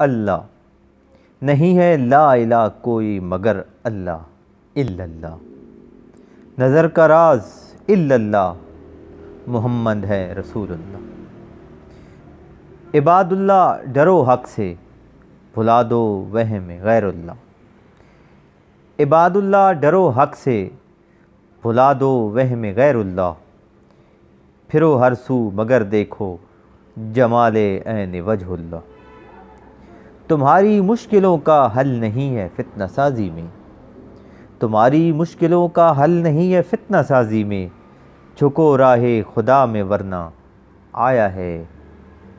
اللہ، نہیں ہے لا الہ کوئی مگر اللہ الا اللہ، نظر کا راز الا اللہ، محمد ہے رسول اللہ۔ عباد اللہ ڈرو حق سے، بھلا دو وہم غیر اللہ۔ عباد اللہ ڈرو حق سے، بھلا دو وہم غیر اللہ، پھرو ہر سو مگر دیکھو جمال عین وجہ اللہ۔ تمہاری مشکلوں کا حل نہیں ہے فتنہ سازی میں، تمہاری مشکلوں کا حل نہیں ہے فتنہ سازی میں، جھکو راہ خدا میں ورنہ آیا ہے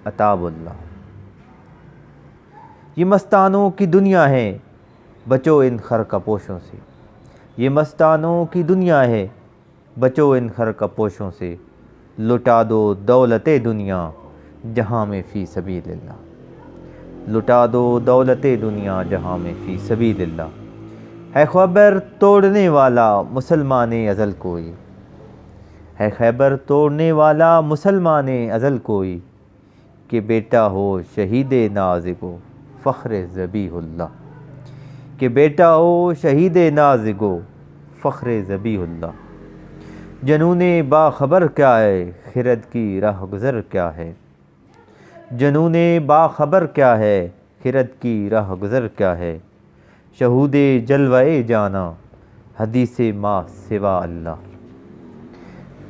عتاب اللہ۔ یہ مستانوں کی دنیا ہے، بچو ان خرقپوشوں سے، یہ مستانوں کی دنیا ہے، بچو ان خرقپوشوں سے، لٹا دو دولت دنیا جہاں میں فی سبیل اللہ، لٹا دو دولت دنیا جہاں میں فی سبیل اللہ۔ ہے خیبر توڑنے والا مسلمان ازل کوئی، ہے خیبر توڑنے والا مسلمان ازل کوئی، کہ بیٹا ہو شہید نازگو فخر ذبیح اللہ، کہ بیٹا ہو شہید نازگو فخر ذبیح اللہ۔ جنون باخبر کیا ہے، خرد کی راہ گزر کیا ہے، جنون باخبر کیا ہے، خرد کی راہ گزر کیا ہے، شہود جلوہ جانا حدیث ما سوا اللہ۔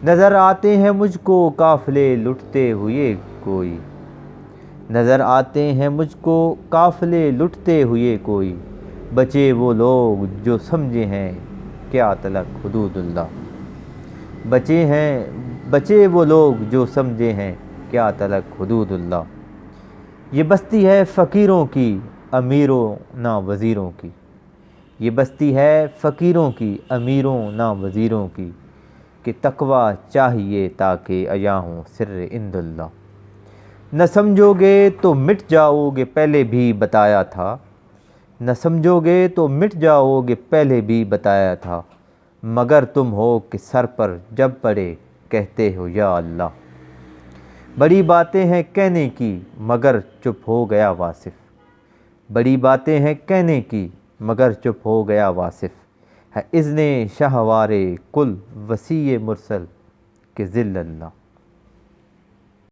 نظر آتے ہیں مجھ کو قافلے لٹتے ہوئے کوئی، نظر آتے ہیں مجھ کو قافلے لٹتے ہوئے کوئی، بچے وہ لوگ جو سمجھے ہیں کیا تلک حدود اللہ، بچے وہ لوگ جو سمجھے ہیں کیا تلک حدود اللہ۔ یہ بستی ہے فقیروں کی امیروں نہ وزیروں کی، یہ بستی ہے فقیروں کی امیروں نہ وزیروں کی، کہ تقوی چاہیے تاکہ عیاں ہوں سر عند اللہ۔ نہ سمجھو گے تو مٹ جاؤ گے پہلے بھی بتایا تھا، نہ سمجھو گے تو مٹ جاؤ گے پہلے بھی بتایا تھا، مگر تم ہو کہ سر پر جب پڑے کہتے ہو یا اللہ۔ بڑی باتیں ہیں کہنے کی مگر چپ ہو گیا واصف، بڑی باتیں ہیں کہنے کی مگر چپ ہو گیا واصف، ہے اذن شاہوار کل وسیع مرسل کہ ذل اللہ۔